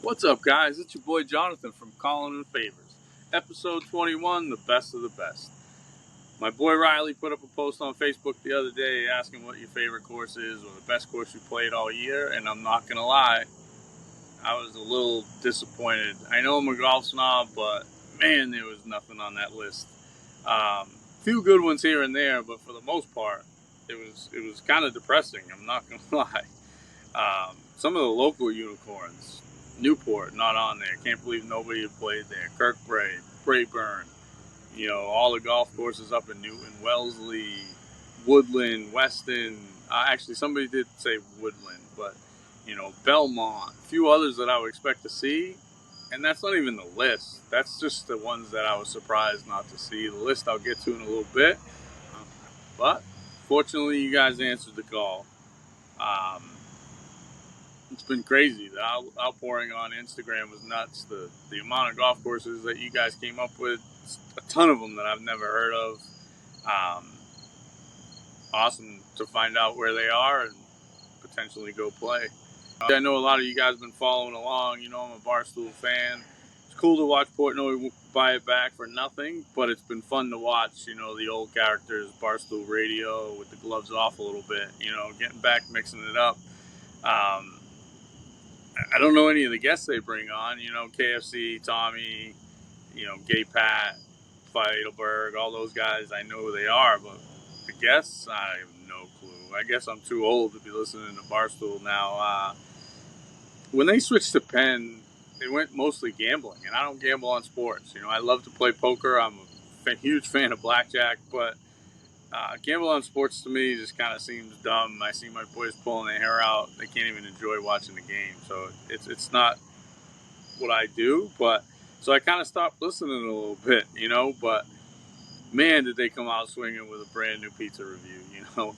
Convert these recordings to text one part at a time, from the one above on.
What's up, guys? It's your boy Jonathan from Calling in Favors. Episode 21, the best of the best. My boy Riley put up a post on Facebook the other day asking what your favorite course is or the best course you played all year, and I'm not going to lie, I was a little disappointed. I know I'm a golf snob, but man, there was nothing on that list. Few good ones here and there, but for the most part, it was kind of depressing. I'm not going to lie. Some of the local unicorns, Newport, not on there. Can't believe nobody had played there. Kirkbrae, Brayburn, all the golf courses up in Newton, Wellesley, Woodland, Weston. Actually, somebody did say Woodland, but, Belmont, a few others that I would expect to see. And that's not even the list. That's just the ones that I was surprised not to see. The list I'll get to in a little bit. But fortunately, you guys answered the call. It's been crazy. The outpouring on Instagram was nuts. The amount of golf courses that you guys came up with, a ton of them that I've never heard of. Awesome to find out where they are and potentially go play. I know a lot of you guys have been following along. I'm a Barstool fan. It's cool to watch Portnoy buy it back for nothing, but it's been fun to watch, the old characters, Barstool Radio with the gloves off a little bit, getting back, mixing it up. I don't know any of the guests they bring on, KFC, Tommy, Gay Pat, Feidelberg, all those guys. I know who they are, but the guests, I have no clue. I guess I'm too old to be listening to Barstool now. When they switched to Penn, they went mostly gambling, and I don't gamble on sports. I love to play poker. I'm a huge fan of blackjack, but gamble on sports to me just kind of seems dumb. I see my boys pulling their hair out. They can't even enjoy watching the game. So it's not what I do. But so I kind of stopped listening a little bit, But man, did they come out swinging with a brand new pizza review.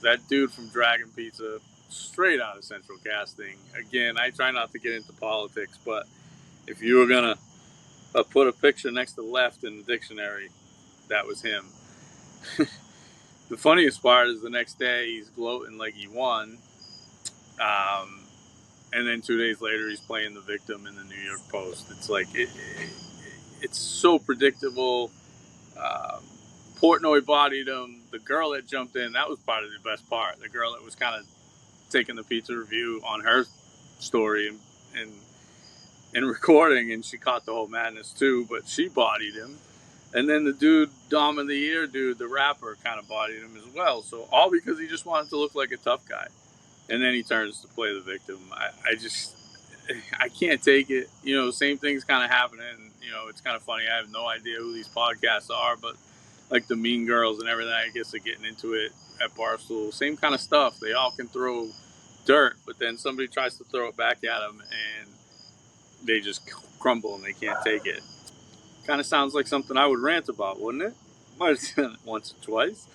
That dude from Dragon Pizza, straight out of Central Casting. Again, I try not to get into politics, but if you were going to put a picture next to left in the dictionary, that was him. The funniest part is the next day he's gloating like he won. And then 2 days later he's playing the victim in the New York Post. It's like, it's so predictable. Portnoy bodied him. The girl that jumped in, that was probably the best part. The girl that was kind of taking the pizza review on her story and recording, and she caught the whole madness too, but she bodied him. And then the dude, Dom of the Year dude, the rapper, kind of bodied him as well. So all because he just wanted to look like a tough guy. And then he turns to play the victim. I can't take it. Same thing's kind of happening. It's kind of funny. I have no idea who these podcasts are, but like the Mean Girls and everything, I guess they're getting into it at Barstool. Same kind of stuff. They all can throw dirt, but then somebody tries to throw it back at them, and they just crumble and they can't take it. Kind of sounds like something I would rant about, wouldn't it? Might have done it once or twice.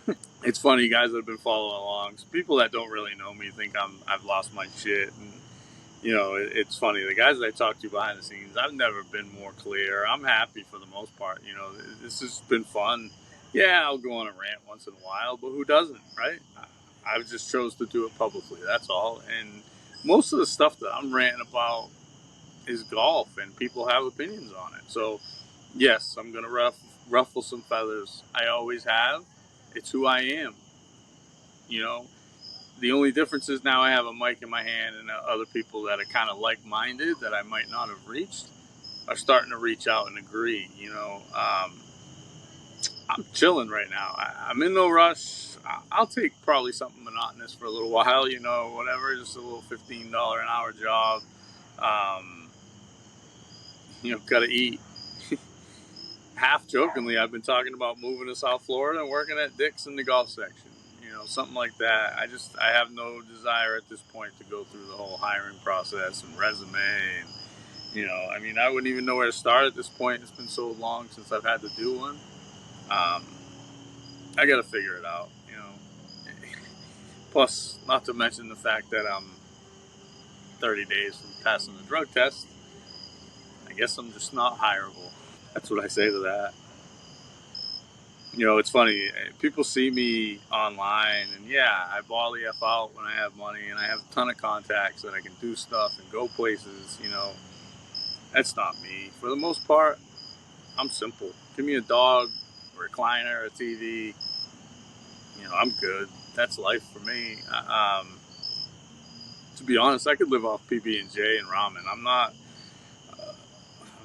It's funny, guys that have been following along. So people that don't really know me think I've lost my shit, and it's funny. The guys that I talk to behind the scenes, I've never been more clear. I'm happy for the most part. This has been fun. Yeah, I'll go on a rant once in a while, but who doesn't, right? I just chose to do it publicly. That's all. And most of the stuff that I'm ranting about is golf, and people have opinions on it. So, yes, I'm going to ruffle some feathers. I always have. It's who I am. The only difference is now I have a mic in my hand, and other people that are kind of like-minded that I might not have reached are starting to reach out and agree. I'm chilling right now. I'm in no rush. I'll take probably something monotonous for a little while, whatever, just a little $15 an hour job. Gotta eat. Half jokingly, I've been talking about moving to South Florida and working at Dick's in the golf section. Something like that. I have no desire at this point to go through the whole hiring process and resume. And, I wouldn't even know where to start at this point. It's been so long since I've had to do one. I got to figure it out, Plus, not to mention the fact that I'm 30 days from passing the drug test. I guess I'm just not hireable. That's what I say to that. It's funny. People see me online, and yeah, I ball the F out when I have money, and I have a ton of contacts that I can do stuff and go places, That's not me. For the most part, I'm simple. Give me a dog, a recliner, a TV. I'm good. That's life for me. To be honest, I could live off PB&J and ramen. I'm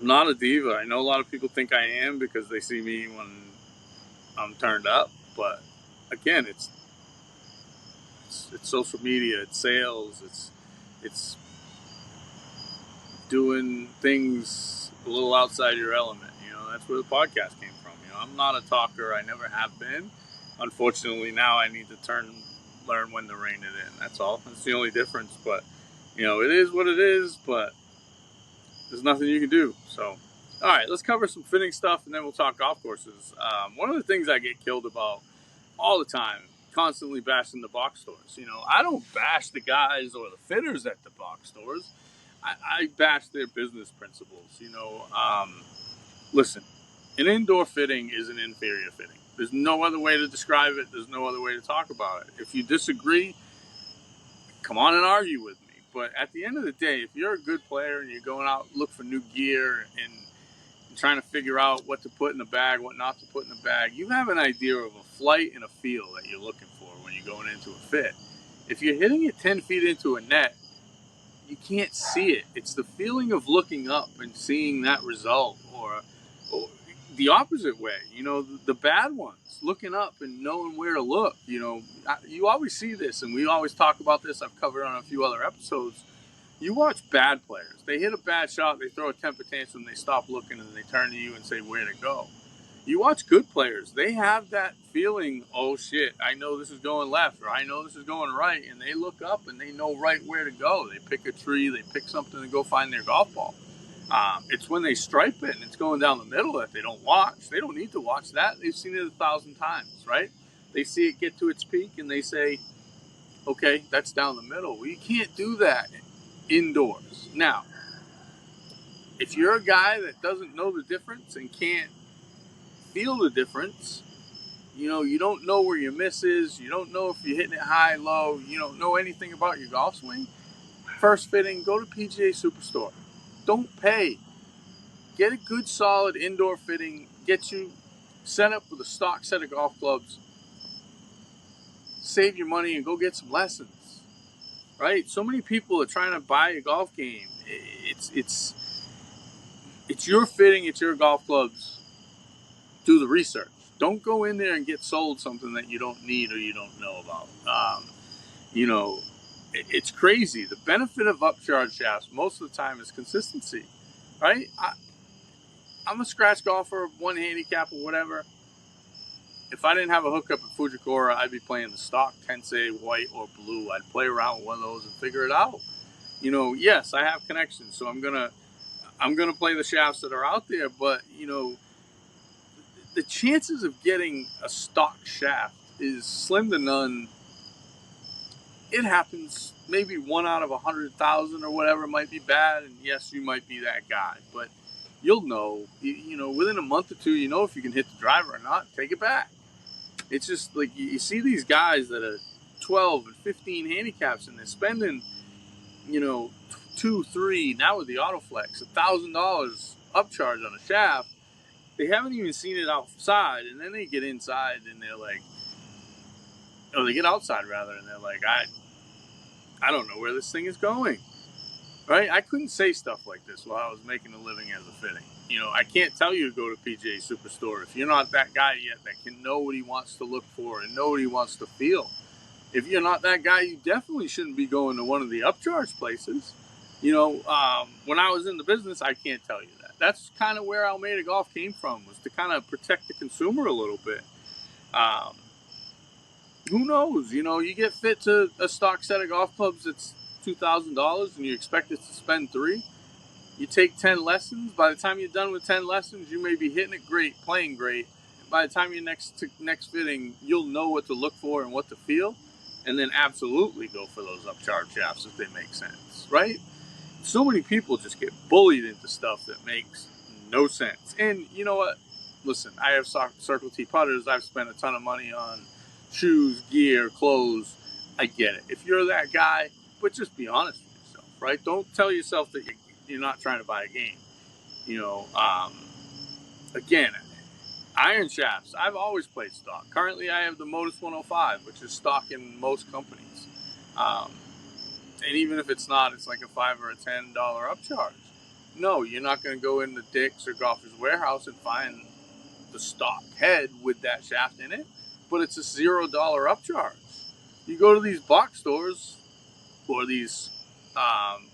not a diva. I know a lot of people think I am because they see me when I'm turned up. But again, it's social media, it's sales, it's doing things a little outside your element. That's where the podcast came from. I'm not a talker. I never have been. Unfortunately, now I need to learn when to rein it in. That's all. That's the only difference. But it is what it is. But there's nothing you can do. So, all right, let's cover some fitting stuff, and then we'll talk golf courses. One of the things I get killed about all the time, constantly bashing the box stores. I don't bash the guys or the fitters at the box stores. I bash their business principles. Listen, an indoor fitting is an inferior fitting. There's no other way to describe it. There's no other way to talk about it. If you disagree, come on and argue with me. But at the end of the day, if you're a good player and you're going out look for new gear and trying to figure out what to put in the bag, what not to put in the bag, you have an idea of a flight and a feel that you're looking for when you're going into a fit. If you're hitting it 10 feet into a net, you can't see it. It's the feeling of looking up and seeing that result, or the opposite way. The bad ones, looking up and knowing where to look. You always see this, and we always talk about this. I've covered on a few other episodes. You watch bad players. They hit a bad shot, they throw a temper tantrum, they stop looking, and they turn to you and say, where to go. You watch good players. They have that feeling, oh shit, I know this is going left, or I know this is going right, and they look up and they know right where to go. They pick a tree, they pick something to go find their golf ball. It's when they stripe it and it's going down the middle that they don't watch. They don't need to watch that. They've seen it 1,000 times, right? They see it get to its peak and they say, okay, that's down the middle. Well, you can't do that indoors. Now, if you're a guy that doesn't know the difference and can't feel the difference, you don't know where your miss is, you don't know if you're hitting it high, low, you don't know anything about your golf swing, first fitting, go to PGA Superstore. Don't pay. Get a good, solid indoor fitting, get you set up with a stock set of golf clubs, save your money, and go get some lessons, right? So many people are trying to buy a golf game. It's your fitting, it's your golf clubs. Do the research. Don't go in there and get sold something that you don't need or you don't know about. It's crazy. The benefit of upcharge shafts most of the time is consistency, right? I'm a scratch golfer, one handicap or whatever. If I didn't have a hookup at Fujikura, I'd be playing the stock Tensei white or blue. I'd play around with one of those and figure it out. Yes, I have connections, so I'm gonna play the shafts that are out there. But the chances of getting a stock shaft is slim to none. It happens maybe 1 out of 100,000 or whatever might be bad, and yes, you might be that guy, but you'll know. Within a month or two, if you can hit the driver or not. Take it back. It's just like you see these guys that are 12 and 15 handicaps, and they're spending, 2, 3 now with the Autoflex, $1,000 upcharge on a shaft. They haven't even seen it outside, and then they get inside and they're like, they get outside rather, and they're like, I don't know where this thing is going, right? I couldn't say stuff like this while I was making a living as a fitting. I can't tell you to go to PGA Superstore if you're not that guy yet that can know what he wants to look for and know what he wants to feel. If you're not that guy, you definitely shouldn't be going to one of the upcharge places. When I was in the business, I can't tell you that. That's kind of where Almeida Golf came from, was to kind of protect the consumer a little bit. Who knows? You get fit to a stock set of golf clubs that's $2,000 and you expect it to spend $3,000. You take 10 lessons. By the time you're done with 10 lessons, you may be hitting it great, playing great. By the time you're next fitting, you'll know what to look for and what to feel, and then absolutely go for those upcharge shafts if they make sense, right? So many people just get bullied into stuff that makes no sense. And you know what? Listen, I have Circle T putters. I've spent a ton of money on shoes, gear, clothes. I get it. If you're that guy, but just be honest with yourself, right? Don't tell yourself that you're not trying to buy a game. You know, again, iron shafts. I've always played stock. Currently, I have the Modus 105, which is stock in most companies. Um, and even if it's not, it's like a $5 or a $10 upcharge. No, you're not going to go into Dick's or Golfer's Warehouse and find the stock head with that shaft in it, but it's a $0 upcharge. You go to these box stores or these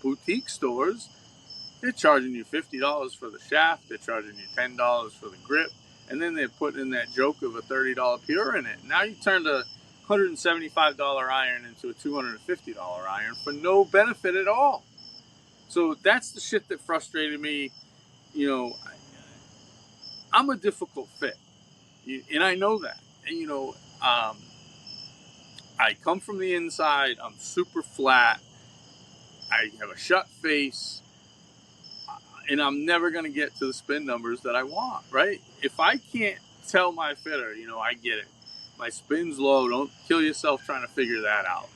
boutique stores, they're charging you $50 for the shaft, they're charging you $10 for the grip, and then they're putting in that joke of a $30 pure in it. Now you turned a $175 iron into a $250 iron for no benefit at all. So that's the shit that frustrated me. You know, I'm a difficult fit, and I know that. And I come from the inside. I'm super flat. I have a shut face, and I'm never going to get to the spin numbers that I want, right? If I can't tell my fitter, I get it. My spin's low. Don't kill yourself trying to figure that out.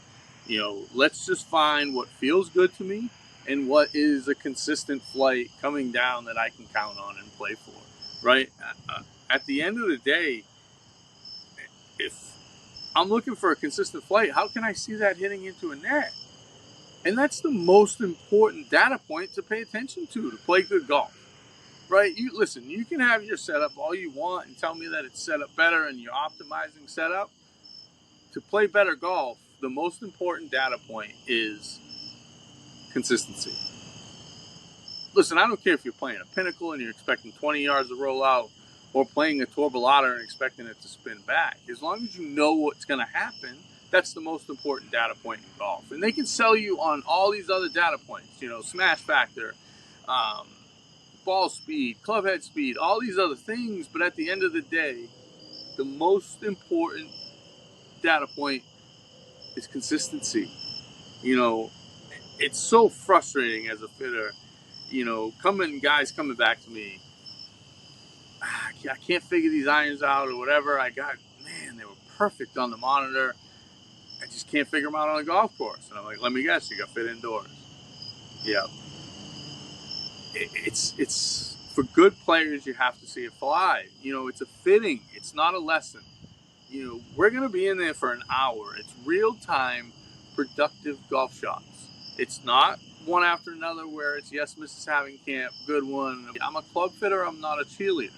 Let's just find what feels good to me and what is a consistent flight coming down that I can count on and play for, right? At the end of the day, if I'm looking for a consistent flight, how can I see that hitting into a net? And that's the most important data point to pay attention to play good golf, right? Listen, you can have your setup all you want and tell me that it's set up better and you're optimizing setup. To play better golf, the most important data point is consistency. Listen, I don't care if you're playing a Pinnacle and you're expecting 20 yards to roll out or playing a Torbalata and expecting it to spin back. As long as you know what's going to happen, that's the most important data point in golf. And they can sell you on all these other data points, smash factor, um, ball speed, club head speed, all these other things. But at the end of the day, the most important data point is consistency. You know, it's so frustrating as a fitter, guys coming back to me, I can't figure these irons out or whatever. They were perfect on the monitor. I just can't figure them out on a golf course. And I'm like, let me guess, you got fit indoors. Yeah. It's for good players, you have to see it fly. It's a fitting. It's not a lesson. We're going to be in there for an hour. It's real time, productive golf shots. It's not one after another where it's yes, Mrs. Having Camp, good one. I'm a club fitter. I'm not a cheerleader,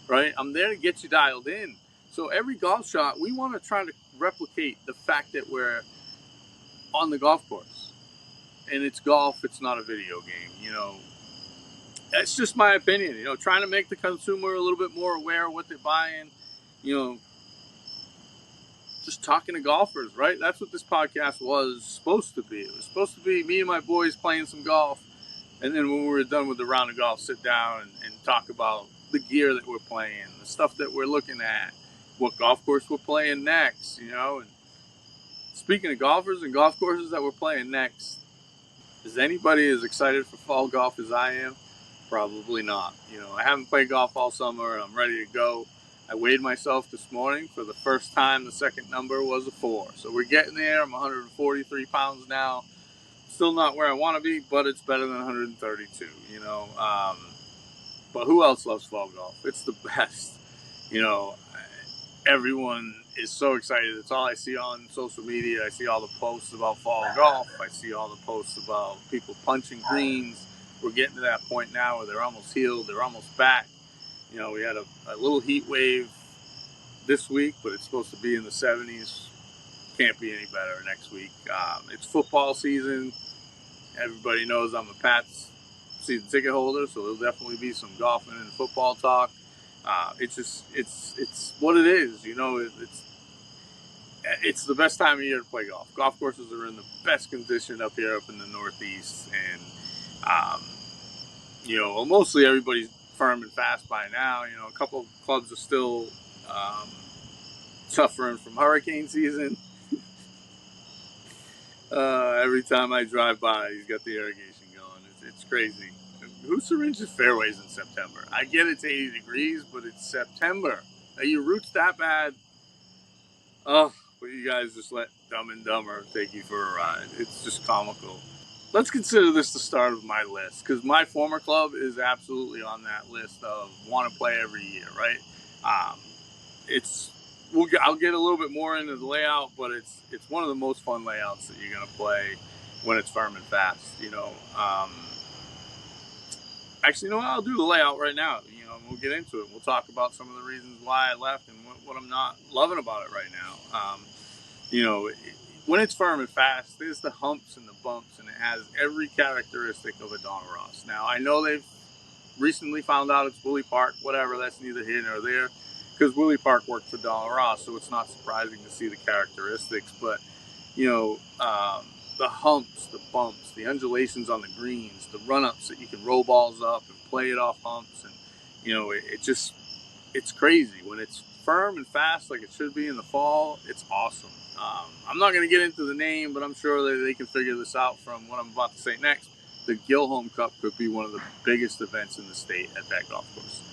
right? I'm there to get you dialed in. So every golf shot, we want to try to replicate the fact that we're on the golf course. And it's golf. It's not a video game, That's just my opinion, trying to make the consumer a little bit more aware of what they're buying, you know, just talking to golfers, right? That's what this podcast was supposed to be. It was supposed to be me and my boys playing some golf. And then when we were done with the round of golf, sit down and talk about the gear that we're playing, the stuff that we're looking at, what golf course we're playing next, And speaking of golfers and golf courses that we're playing next, is anybody as excited for fall golf as I am? Probably not. I haven't played golf all summer and I'm ready to go. I weighed myself this morning for the first time. The second number was a 4. So we're getting there. I'm 143 pounds now. Still not where I want to be, but it's better than 132, But who else loves fall golf? It's the best. Everyone is so excited. It's all I see on social media. I see all the posts about fall golf. I see all the posts about people punching greens. We're getting to that point now where they're almost healed. They're almost back. We had a little heat wave this week, but it's supposed to be in the 70s. Can't be any better next week. It's football season. Everybody knows I'm a Pats season ticket holder, so there'll definitely be some golfing and football talk. It's what it is. It's the best time of year to play golf. Golf courses are in the best condition up here, up in the Northeast, and mostly everybody's firm and fast by now. A couple clubs are still suffering from hurricane season. Every time I drive by, he's got the irrigation going. It's crazy. Who syringes fairways in September? I get it's 80 degrees, but it's September. Are your roots that bad? Oh, but you guys just let Dumb and Dumber take you for a ride. It's just comical. let's consider this the start of my list, because my former club is absolutely on that list of want to play every year, right? Um, it's I'll get a little bit more into the layout, but it's one of the most fun layouts that you're gonna play when it's firm and fast. Actually, you know what? I'll do the layout right now. We'll get into it. We'll talk about some of the reasons why I left and what I'm not loving about it right now. You know, when it's firm and fast, there's the humps and the bumps, and it has every characteristic of a Donna Ross. Now, I know they've recently found out it's Willie Park, whatever, that's neither here nor there, because Willie Park worked for Donna Ross, so it's not surprising to see the characteristics. But, you know, the humps, the bumps, the undulations on the greens, the run-ups that you can roll balls up and play it off humps, and, it's crazy. When it's firm and fast like it should be in the fall, it's awesome. I'm not going to get into the name, but I'm sure that they can figure this out from what I'm about to say next. The Gilhome Cup could be one of the biggest events in the state at that golf course.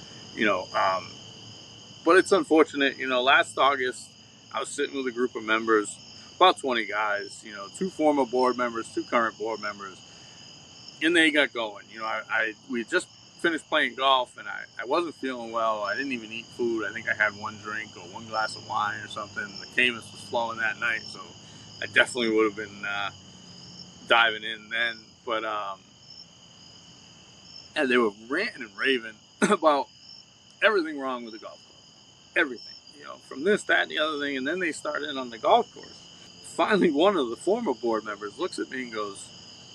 But it's unfortunate. Last August, I was sitting with a group of members, about 20 guys, two former board members, two current board members, and they got going. We just finished playing golf, and I wasn't feeling well. I didn't even eat food. I think I had one drink or one glass of wine or something. The Camus was flowing that night, so I definitely would have been diving in then. But and they were ranting and raving about everything wrong with the golf club. Everything. From this, that, and the other thing. And then they started on the golf course. Finally, one of the former board members looks at me and goes,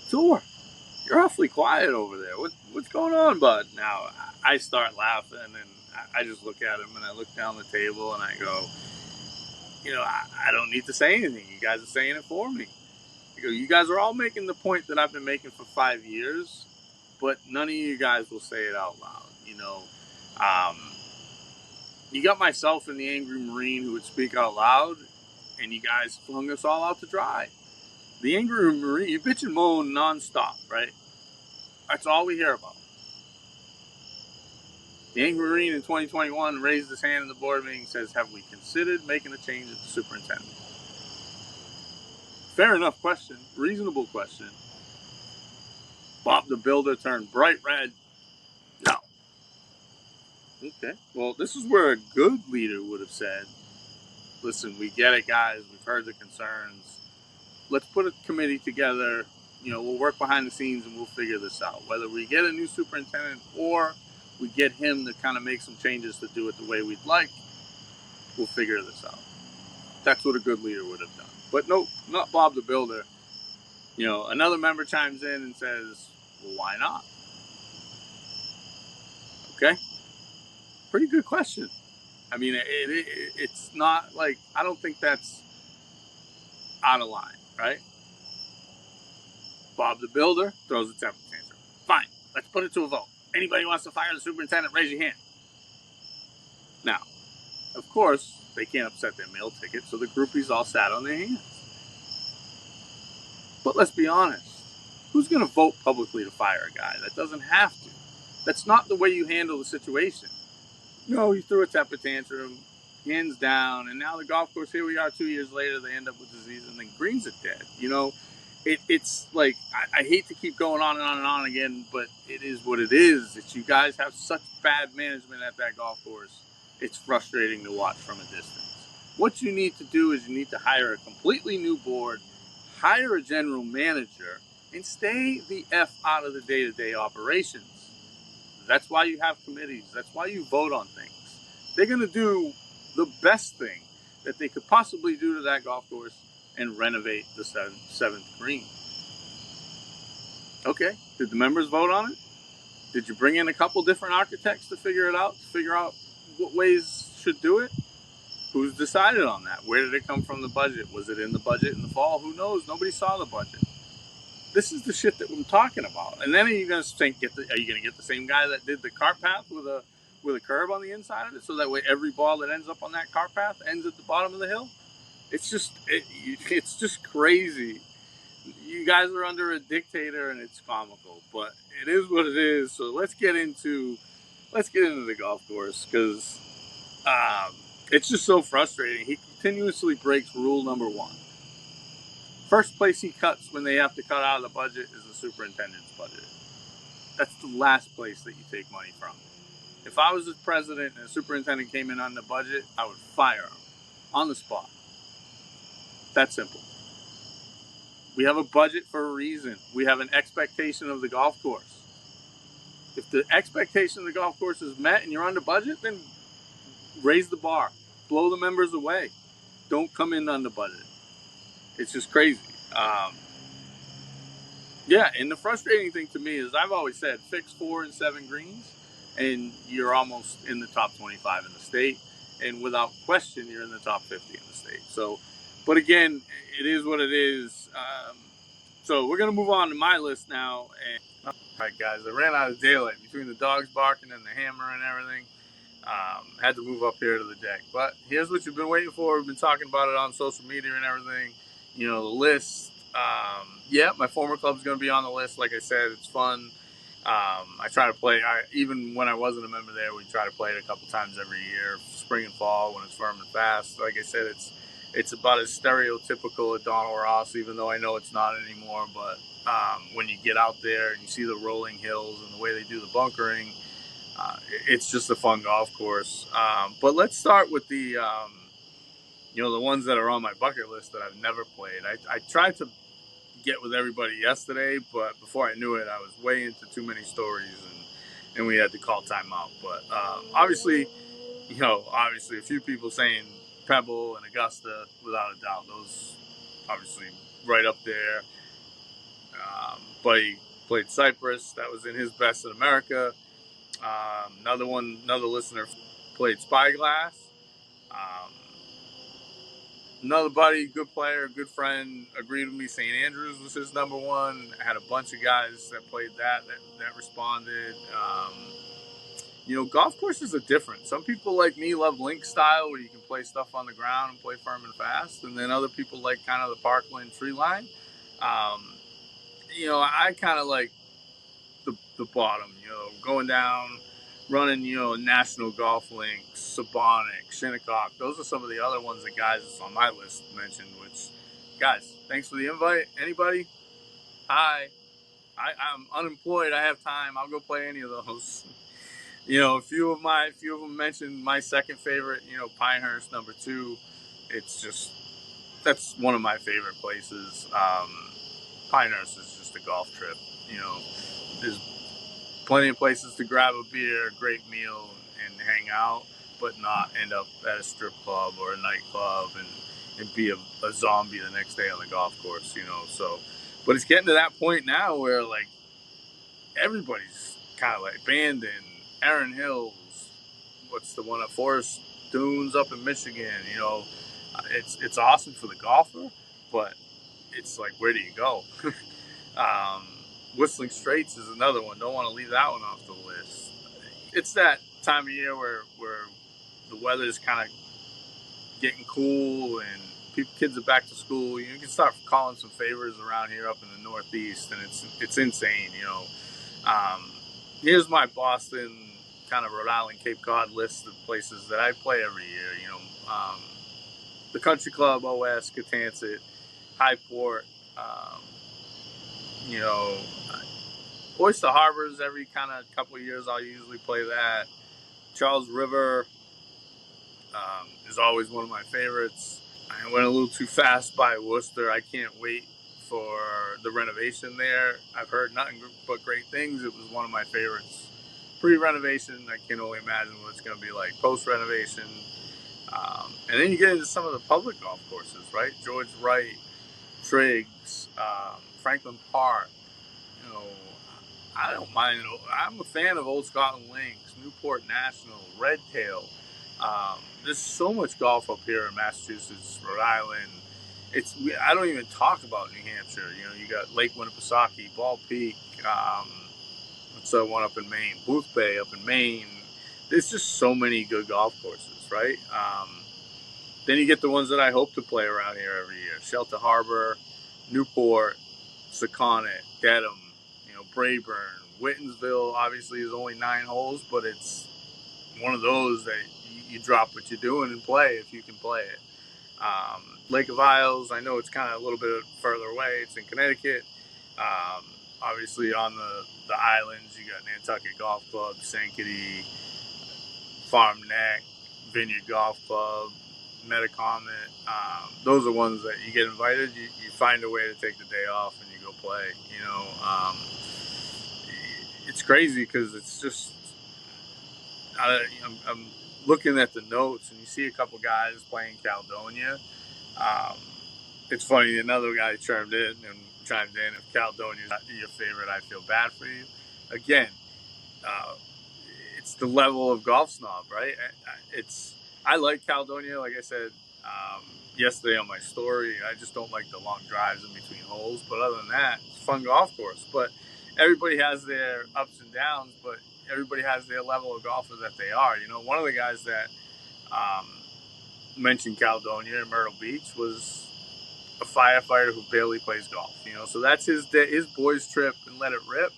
"Thor, you're awfully quiet over there. What's going on, bud?" Now, I start laughing, and I just look at him, and I look down the table, and I go, I don't need to say anything. You guys are saying it for me. You guys are all making the point that I've been making for 5 years, but none of you guys will say it out loud. Um, you got myself and the angry Marine who would speak out loud, and you guys flung us all out to dry. The angry Marine, you bitch and moan nonstop, right? That's all we hear about. The angry Marine in 2021 raised his hand in the board meeting and says, "Have we considered making a change at the superintendent?" Fair enough question, reasonable question. Bob the Builder turned bright red. No. Okay. Well, this is where a good leader would have said, "Listen, we get it, guys. We've heard the concerns. Let's put a committee together. We'll work behind the scenes and we'll figure this out. Whether we get a new superintendent or we get him to kind of make some changes to do it the way we'd like, we'll figure this out." That's what a good leader would have done. But nope, not Bob the Builder. Another member chimes in and says, "Well, why not?" Okay. Pretty good question. I mean, it's not like, I don't think that's out of line, right? Bob the Builder throws a temper tantrum. Fine, let's put it to a vote. Anybody wants to fire the superintendent, raise your hand. Now, of course, they can't upset their meal ticket, so the groupies all sat on their hands. But let's be honest. Who's going to vote publicly to fire a guy? That doesn't have to. That's not the way you handle the situation. No, he threw a temper tantrum, hands down, and now the golf course, here we are 2 years later, they end up with disease and the greens are dead. It's like, I hate to keep going on and on and on again, but it is what it is. It's, you guys have such bad management at that golf course. It's frustrating to watch from a distance. What you need to do is you need to hire a completely new board, hire a general manager, and stay the F out of the day-to-day operations. That's why you have committees. That's why you vote on things. They're going to do the best thing that they could possibly do to that golf course and renovate the seventh green. Okay, did the members vote on it? Did you bring in a couple different architects to figure it out, to figure out what ways should do it? Who's decided on that? Where did it come from, the budget? Was it in the budget in the fall? Who knows? Nobody saw the budget. This is the shit that I'm talking about. And then are you going to think, are you going to get the same guy that did the cart path with a curb on the inside of it, so that way every ball that ends up on that cart path ends at the bottom of the hill? It's just crazy. You guys are under a dictator, and it's comical, but it is what it is. So let's get into the golf course, because it's just so frustrating. He continuously breaks rule number 1. first place he cuts when they have to cut out of the budget is the superintendent's budget. That's the last place that you take money from. If I was the president and a superintendent came in on the budget, I would fire him on the spot. That simple. We have a budget for a reason. We have an expectation of the golf course. If the expectation of the golf course is met and you're under budget, then raise the bar. Blow the members away. Don't come in under budget. It's just crazy. Yeah, and the frustrating thing to me is I've always said fix 4 and 7 greens and you're almost in the top 25 in the state. And without question, you're in the top 50 in the state. So, but again, it is what it is. So we're going to move on to my list now. And, all right, guys, I ran out of daylight between the dogs barking and the hammer and everything. Had to move up here to the deck. But here's what you've been waiting for. We've been talking about it on social media and everything. You know, the list. Yeah, my former club's going to be on the list. Like I said, it's fun. I try to play. Even when I wasn't a member there, we try to play it a couple times every year, spring and fall when it's firm and fast. Like I said, it's about as stereotypical as Donald Ross, even though I know it's not anymore. But when you get out there and you see the rolling hills and the way they do the bunkering, it's just a fun golf course. But let's start with the the ones that are on my bucket list that I've never played. I tried to get with everybody yesterday, but before I knew it, I was way into too many stories, and we had to call timeout. But obviously a few people saying Pebble and Augusta, without a doubt, those obviously right up there. Buddy played Cypress, that was in his best in America. Another listener played Spyglass. Another buddy, good player, good friend, agreed with me. St. Andrews was his number one. I had a bunch of guys that played that responded. Golf courses are different. Some people like me love link style, where you can play stuff on the ground and play firm and fast. And then other people like kind of the parkland tree line. I kind of like the bottom, going down, running, National Golf Links, Sabonic, Shinnecock. Those are some of the other ones that guys that's on my list mentioned, which, guys, thanks for the invite. Anybody? Hi. I'm unemployed. I have time. I'll go play any of those. A few of them mentioned my second favorite, Pinehurst, number 2. That's one of my favorite places. Pinehurst is just a golf trip. There's plenty of places to grab a beer, a great meal, and hang out, but not end up at a strip club or a nightclub and be a zombie the next day on the golf course, So, but it's getting to that point now where, like, everybody's kind of like Bandon, Erin Hills, what's the one at Forest Dunes up in Michigan, It's awesome for the golfer, but it's like, where do you go? Whistling Straits is another one. Don't want to leave that one off the list. It's that time of year where the weather's kind of getting cool and kids are back to school. You can start calling some favors around here up in the Northeast, and it's insane. Here's my Boston, kind of Rhode Island, Cape Cod list of places that I play every year. The Country Club, OS, Catanset, Highport. Oyster Harbors, every kind of couple of years I'll usually play that. Charles River is always one of my favorites. I went a little too fast by Worcester. I can't wait for the renovation there. I've heard nothing but great things. It was one of my favorites pre-renovation. I can only imagine what it's going to be like post-renovation. And then you get into some of the public golf courses, right? George Wright, Triggs, Franklin Park. I don't mind. I'm a fan of Old Scotland Links, Newport National, Redtail. There's so much golf up here in Massachusetts, Rhode Island. I don't even talk about New Hampshire. You got Lake Winnipesaukee, Ball Peak. What's that one up in Maine? Booth Bay up in Maine. There's just so many good golf courses, right? Then you get the ones that I hope to play around here every year: Shelter Harbor, Newport, Secaunet, Dedham, Brayburn, Whitensville. Obviously is only 9 holes, but it's one of those that you drop what you're doing and play if you can play it. Lake of Isles, I know it's kind of a little bit further away. It's in Connecticut. Obviously, on the islands, you got Nantucket Golf Club, Sankaty, Farm Neck, Vineyard Golf Club, Metacomet. Those are ones that you get invited. You find a way to take the day off and you go play. It's crazy because it's just I'm looking at the notes and you see a couple guys playing Caledonia. It's funny, another guy chimed in, if Caledonia's not your favorite, I feel bad for you. Again, it's the level of golf snob, right? I like Caledonia, like I said yesterday on my story. I just don't like the long drives in between holes. But other than that, it's a fun golf course. But everybody has their ups and downs, but everybody has their level of golfer that they are. One of the guys that mentioned Caledonia and Myrtle Beach was a firefighter who barely plays golf. So that's his boys trip and let it rip.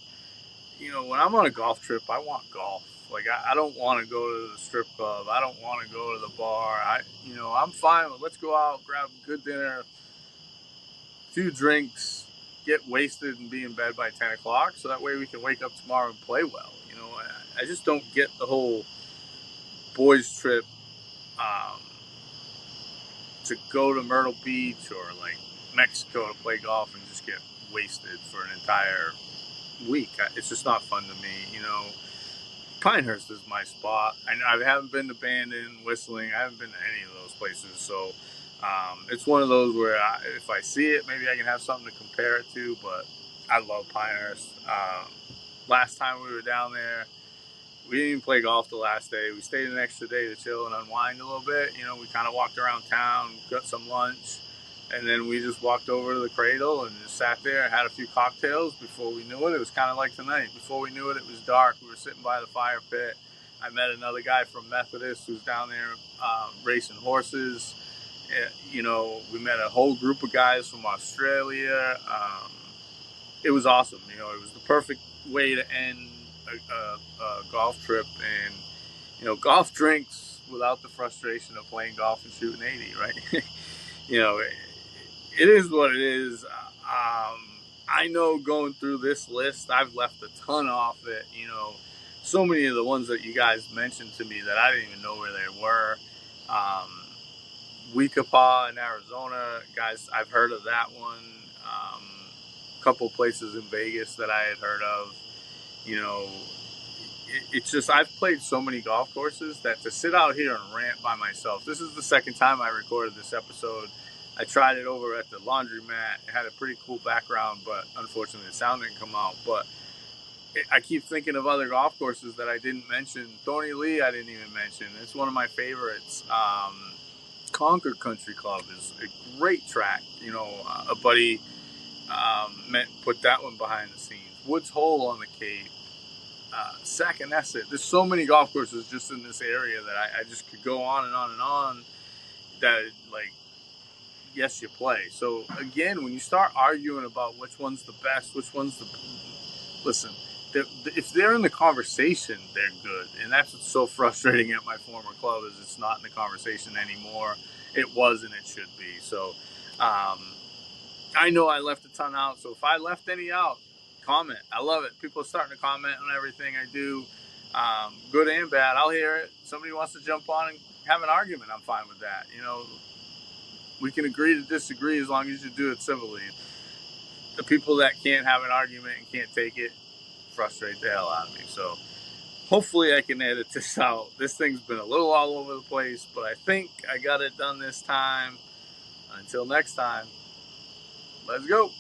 When I'm on a golf trip, I want golf. Like I don't want to go to the strip club. I don't want to go to the bar. I'm fine with let's go out, grab a good dinner, a few drinks, get wasted, and be in bed by 10 o'clock. So that way we can wake up tomorrow and play well. I just don't get the whole boys trip to go to Myrtle Beach or like Mexico to play golf and just get wasted for an entire week. It's just not fun to me. Pinehurst is my spot. I haven't been to Bandon, Whistling. I haven't been to any of those places. So it's one of those where if I see it, maybe I can have something to compare it to. But I love Pinehurst. Last time we were down there, we didn't even play golf the last day. We stayed an extra day to chill and unwind a little bit. We kind of walked around town, got some lunch, and then we just walked over to the Cradle and just sat there and had a few cocktails. Before we knew it, it was kind of like tonight. Before we knew it, it was dark. We were sitting by the fire pit. I met another guy from Methodist who's down there racing horses. We met a whole group of guys from Australia. It was awesome. It was the perfect way to end a golf trip, and golf drinks without the frustration of playing golf and shooting 80, right? It is what it is. I know going through this list, I've left a ton off it. So many of the ones that you guys mentioned to me that I didn't even know where they were. Weekapaw in Arizona, guys, I've heard of that one. A couple places in Vegas that I had heard of. It's just I've played so many golf courses that to sit out here and rant by myself. This is the second time I recorded this episode. I tried it over at the laundromat. It had a pretty cool background, but unfortunately the sound didn't come out. But I keep thinking of other golf courses that I didn't mention. Thorny Lee I didn't even mention. It's one of my favorites. Concord Country Club is a great track. A buddy put that one behind the scenes. Woods Hole on the Cape. Sacanesset. There's so many golf courses just in this area that I just could go on and on and on. That yes, you play. So again, when you start arguing about which one's the best, listen. If they're in the conversation, they're good, and that's what's so frustrating at my former club is it's not in the conversation anymore. It was and it should be. So I know I left a ton out. So if I left any out, comment. I love it. People are starting to comment on everything I do, good and bad. I'll hear it. Somebody wants to jump on and have an argument, I'm fine with that. We can agree to disagree as long as you do it civilly. The people that can't have an argument and can't take it frustrate the hell out of me. So hopefully I can edit this out. This thing's been a little all over the place, but I think I got it done this time. Until next time, let's go.